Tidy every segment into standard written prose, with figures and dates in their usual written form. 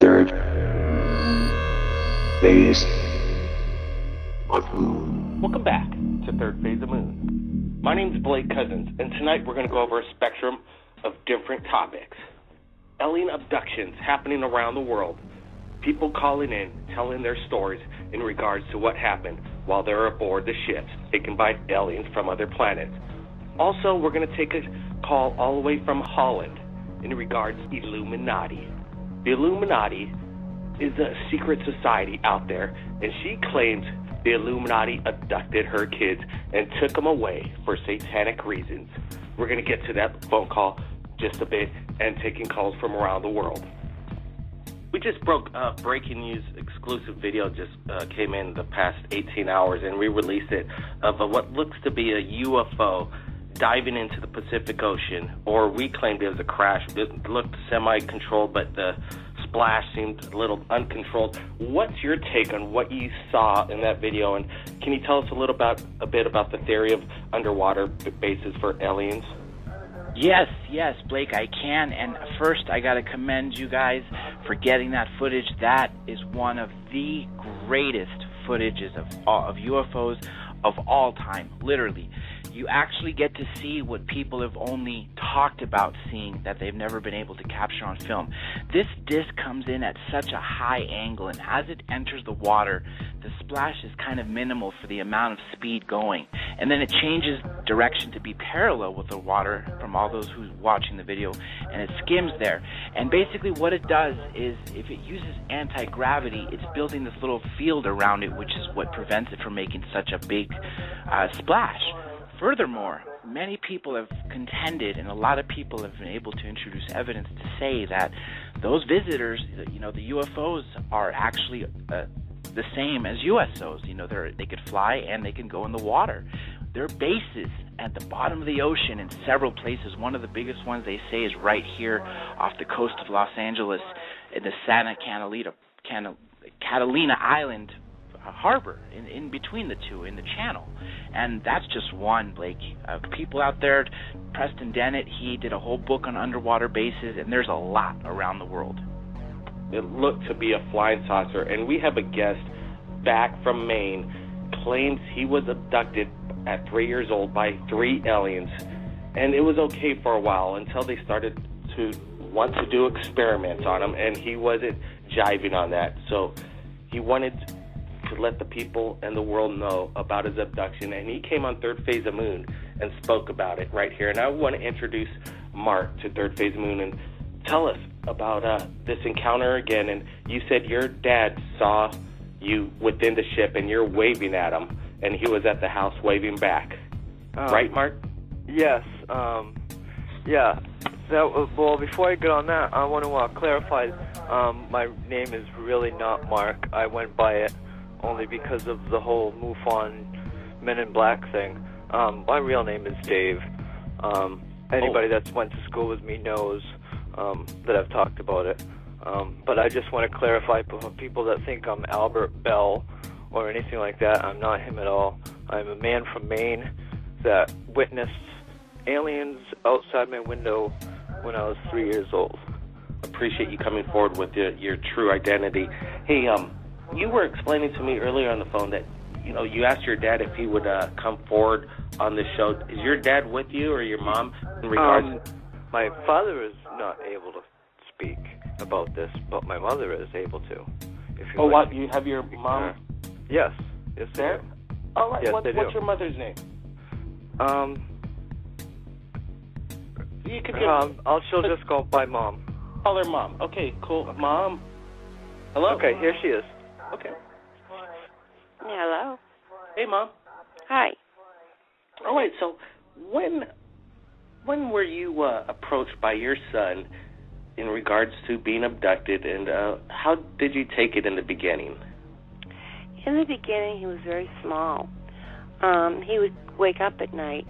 Third phase of moon. Welcome back to Third Phase of Moon. My name is Blake Cousins, and tonight we're going to go over a spectrum of different topics. Alien abductions happening around the world. People calling in, telling their stories in regards to what happened while they're aboard the ships taken by aliens from other planets. Also, we're going to take a call all the way from Holland in regards to Illuminati. The Illuminati is a secret society out there, and she claims the Illuminati abducted her kids and took them away for satanic reasons. We're going to get to that phone call just a bit and taking calls from around the world. We just broke breaking news exclusive video just came in the past 18 hours, and we released it of what looks to be a UFO diving into the Pacific Ocean, or we claimed it was a crash. It looked semi-controlled, but the splash seemed a little uncontrolled. What's your take on what you saw in that video, and can you tell us a bit about the theory of underwater bases for aliens? Yes, Blake, I can. And first, I got to commend you guys for getting that footage. That is one of the greatest footages of UFOs of all time, literally. You actually get to see what people have only talked about seeing that they've never been able to capture on film. This disc comes in at such a high angle, and as it enters the water, the splash is kind of minimal for the amount of speed going. And then it changes direction to be parallel with the water from all those who's watching the video, and it skims there. And basically what it does is, if it uses anti-gravity, it's building this little field around it, which is what prevents it from making such a big splash. Furthermore, many people have contended, and a lot of people have been able to introduce evidence to say that those visitors, the UFOs are actually the same as USOs. They could fly and they can go in the water. Their bases at the bottom of the ocean in several places. One of the biggest ones they say is right here off the coast of Los Angeles in the Santa Catalina Island harbor, in between the two, in the channel. And that's just one, Blake. People out there, Preston Dennett, he did a whole book on underwater bases, and there's a lot around the world. It looked to be a flying saucer, and we have a guest back from Maine, claims he was abducted at 3 years old by 3 aliens, and it was okay for a while until they started to want to do experiments on him, and he wasn't jiving on that. So he wanted to let the people and the world know about his abduction, and he came on Third Phase of Moon and spoke about it right here. And I want to introduce Mark to Third Phase of Moon and tell us about this encounter again. And you said your dad saw you within the ship and you're waving at him, and he was at the house waving back. Right, Mark? Yes. Yeah. Well, before I get on that, I want to clarify, my name is really not Mark. I went by it only because of the whole MUFON Men in Black thing. My real name is Dave. Anybody that's went to school with me knows that I've talked about it. But I just want to clarify for people that think I'm Albert Bell or anything like that. I'm not him at all. I'm a man from Maine that witnessed aliens outside my window when I was 3 years old. Appreciate you coming forward with your true identity. Hey, you were explaining to me earlier on the phone that, you asked your dad if he would come forward on this show. Is your dad with you or your mom in regards? My father is not able to speak about this, but my mother is able to. What? You have your mom? Yes. Yes, there? All right. Yes, what's your mother's name? You could she'll just go by Mom. Call her Mom. Okay, cool. Okay. Mom. Hello? Okay, here she is. Okay. Hello. Hey, Mom. Hi. All right, so when were you approached by your son in regards to being abducted, and how did you take it in the beginning? In the beginning, he was very small. He would wake up at night,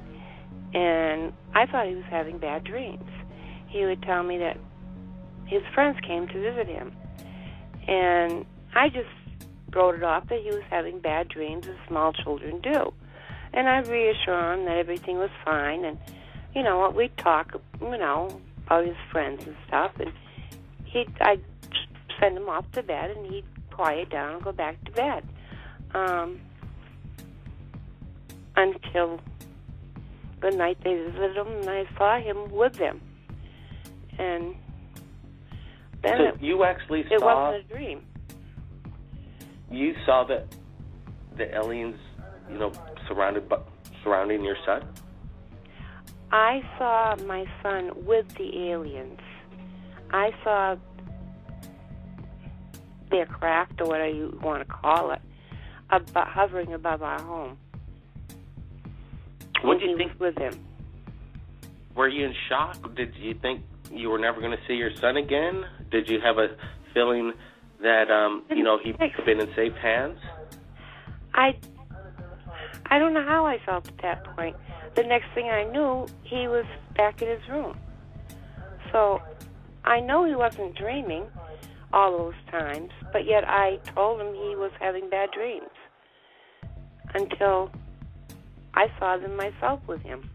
and I thought he was having bad dreams. He would tell me that his friends came to visit him, and I just wrote it off that he was having bad dreams, as small children do. And I'd reassure him that everything was fine, and, we'd talk, about his friends and stuff, and I'd send him off to bed, and he'd quiet down and go back to bed. Until the night they visited him, and I saw him with them. And then so you actually it saw... wasn't a dream. You saw the aliens, surrounding your son? I saw my son with the aliens. I saw their craft, or whatever you want to call it, hovering above our home. What did you think with him? Were you in shock? Did you think you were never going to see your son again? Did you have a feeling that he'd been in safe hands? I don't know how I felt at that point. The next thing I knew, he was back in his room. So I know he wasn't dreaming all those times, but yet I told him he was having bad dreams until I saw them myself with him.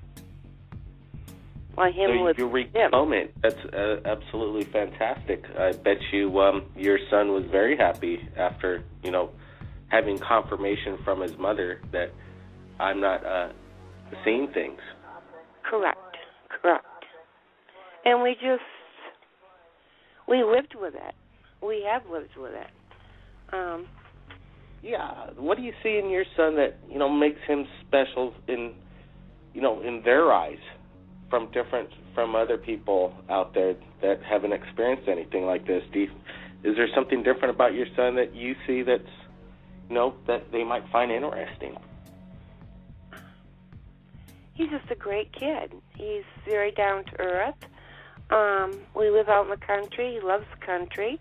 Well, him so with you reached him. Moment. That's absolutely fantastic. I bet you your son was very happy after, having confirmation from his mother that I'm not seeing things. Correct. And we lived with it. We have lived with it. Yeah. What do you see in your son that, makes him special in their eyes from other people out there that haven't experienced anything like this? Is there something different about your son that you see that's, that they might find interesting? He's just a great kid. He's very down to earth. We live out in the country. He loves the country.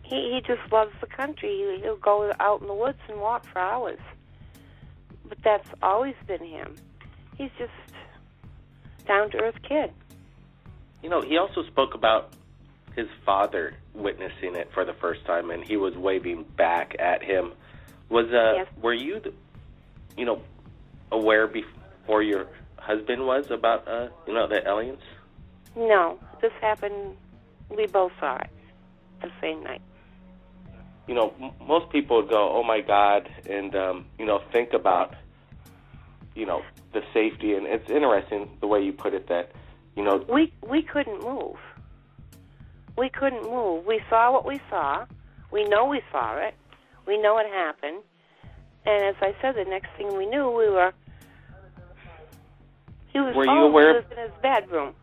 He just loves the country. He'll go out in the woods and walk for hours. But that's always been him. He's just down to earth kid. He also spoke about his father witnessing it for the first time, and he was waving back at him. Yes. Were you, aware before your husband was about, the aliens? No, this happened. We both saw it the same night. Most people would go, "Oh my God," and think about, the safety. And it's interesting the way you put it that, we couldn't move. We couldn't move. We saw what we saw. We know we saw it. We know it happened. And as I said, the next thing we knew, he was in his bedroom.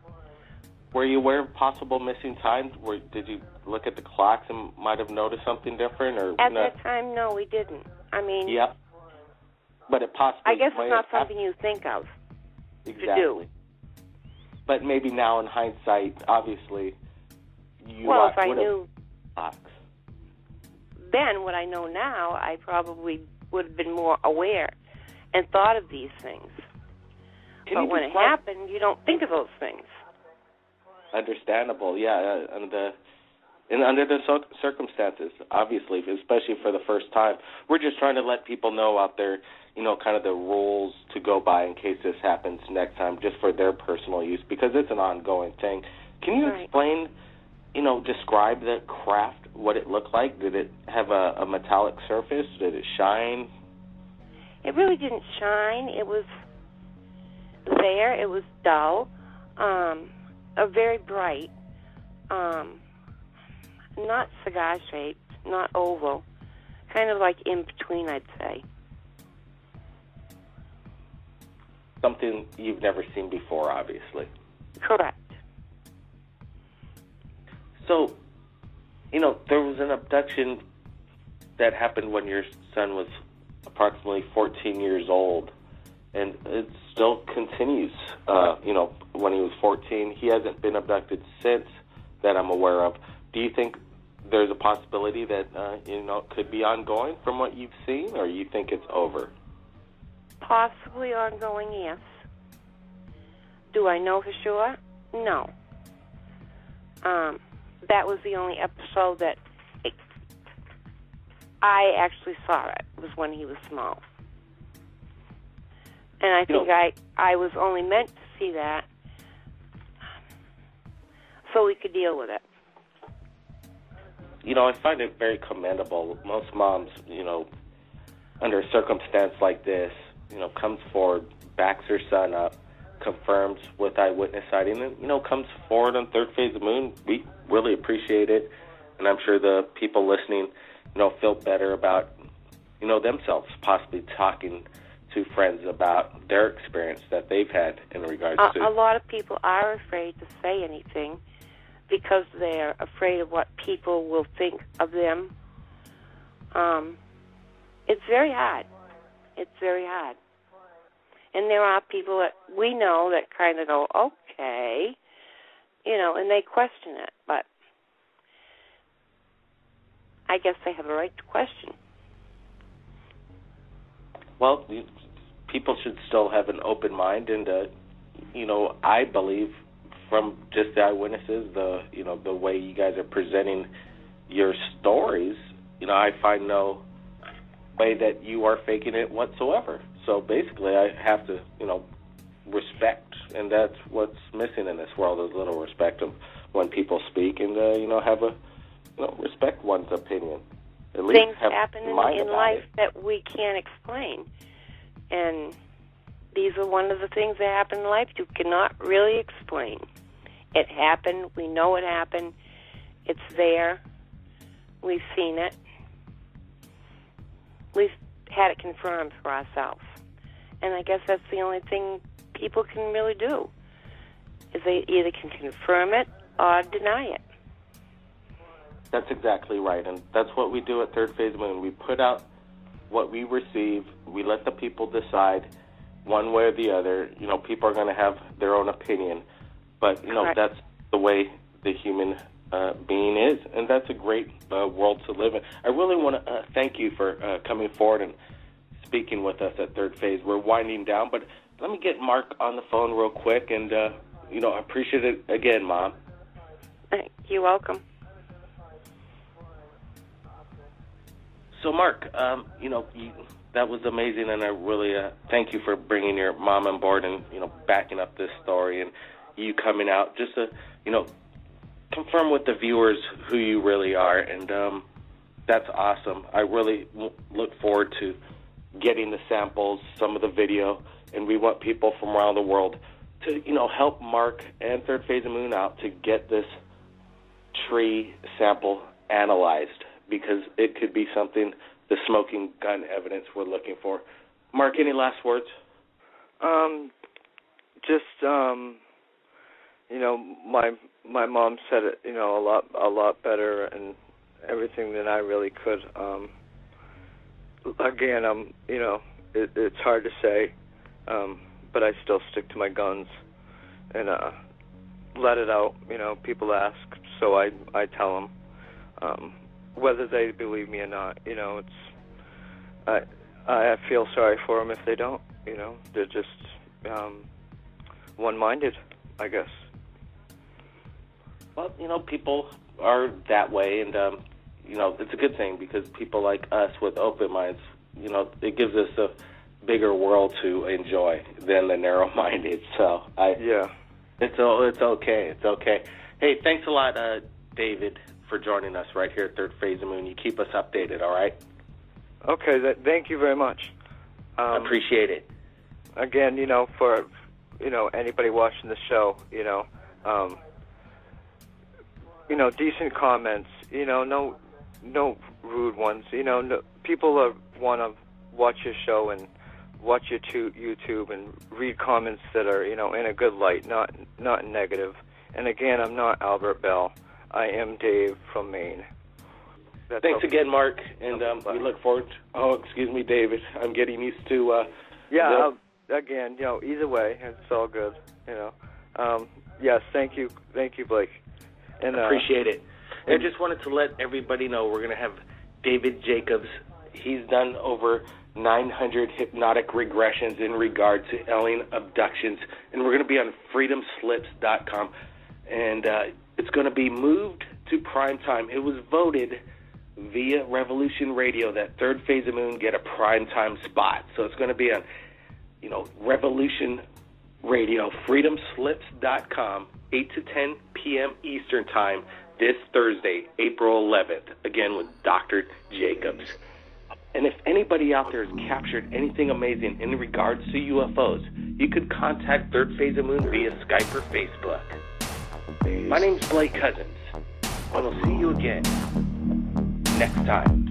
Were you aware of possible missing times? Did you look at the clocks and might have noticed something different? Or at that time, no, we didn't. Yep. But it possibly... I guess it's not something you think of to do. But maybe now in hindsight, obviously, you if I knew clocks. Then what I know now, I probably would have been more aware and thought of these things. But when it happened, you don't think of those things. Understandable, yeah. Under the circumstances, obviously, especially for the first time. We're just trying to let people know out there, kind of the rules to go by in case this happens next time, just for their personal use, because it's an ongoing thing. Can you explain, describe the craft, what it looked like? Did it have a metallic surface? Did it shine? It really didn't shine. It was there. It was dull, very bright, not cigar-shaped, not oval, kind of like in between, I'd say. Something you've never seen before, obviously. Correct. So, there was an abduction that happened when your son was approximately 14 years old, and it still continues. When he was 14, he hasn't been abducted since that I'm aware of. Do you think there's a possibility that, could be ongoing from what you've seen, or you think it's over? Possibly ongoing, yes. Do I know for sure? No. That was the only episode that I actually saw it, was when he was small. And I think I was only meant to see that so we could deal with it. You know, I find it very commendable. Most moms, you know, under a circumstance like this, you know, comes forward, backs her son up, confirms with eyewitness sighting, and, you know, comes forward on third phase of the moon. We really appreciate it, and I'm sure the people listening, you know, feel better about, you know, themselves possibly talking to friends about their experience that they've had in regards to. A lot of people are afraid to say anything because they're afraid of what people will think of them. It's very hard. It's very hard. And there are people that we know that kind of go, okay, you know, and they question it. But I guess they have a right to question. Well, people should still have an open mind, and you know, I believe from just the eyewitnesses, the way you guys are presenting your stories, you know, I find no way that you are faking it whatsoever. So basically, I have to, you know, respect, and that's what's missing in this world is a little respect of when people speak, and you know, have a, you know, respect one's opinion. At least things happen in life that we can't explain. And these are one of the things that happen in life you cannot really explain. It happened. We know it happened. It's there. We've seen it. We've had it confirmed for ourselves. And I guess that's the only thing people can really do, is they either can confirm it or deny it. That's exactly right, and that's what we do at Third Phase Moon. We put out what we receive. We let the people decide one way or the other. You know, people are going to have their own opinion, but, you know, Correct. That's the way the human being is, and that's a great world to live in. I really want to thank you for coming forward and speaking with us at Third Phase. We're winding down, but let me get Mark on the phone real quick, and, you know, I appreciate it again, Mom. You're welcome. So, Mark, you know, that was amazing, and I really thank you for bringing your mom on board and, you know, backing up this story and you coming out just to, you know, confirm with the viewers who you really are, and that's awesome. I really look forward to getting the samples, some of the video, and we want people from around the world to, you know, help Mark and Third Phase of Moon out to get this tree sample analyzed, because it could be something, the smoking gun evidence we're looking for. Mark, any last words? You know, my mom said it, you know, a lot better and everything than I really could. Again, you know, it's hard to say, but I still stick to my guns and let it out. You know, people ask, so I tell them. Whether they believe me or not, you know, I feel sorry for them if they don't. You know, they're just one-minded, I guess. Well, you know, people are that way, and you know, it's a good thing, because people like us with open minds, you know, it gives us a bigger world to enjoy than the narrow-minded. So it's okay. It's okay. Hey, thanks a lot, David, for joining us right here at Third Phase of the Moon. You keep us updated, all right? Okay, thank you very much. Appreciate it. Again, you know, for, you know, anybody watching the show, you know, decent comments, you know, no rude ones. You know, no, people want to watch your show and watch your YouTube and read comments that are, you know, in a good light, not negative. And again, I'm not Albert Bell. I am Dave from Maine. Thanks again, Mark, and we look forward to, oh, excuse me, David. I'm getting used to... again, you know, either way, it's all good, you know. Yes, thank you, Blake. And appreciate it. I just wanted to let everybody know we're going to have David Jacobs. He's done over 900 hypnotic regressions in regard to alien abductions, and we're going to be on freedomslips.com, and it's going to be moved to prime time. It was voted via Revolution Radio that Third Phase of Moon get a prime time spot, so it's going to be on, you know, Revolution RadioFreedomSlips.com, 8 to 10 p.m. Eastern Time, this Thursday, April 11th, again with Dr. Jacobs. And if anybody out there has captured anything amazing in regards to UFOs, you could contact Third Phase of Moon via Skype or Facebook. My name's Blake Cousins, and we'll see you again next time.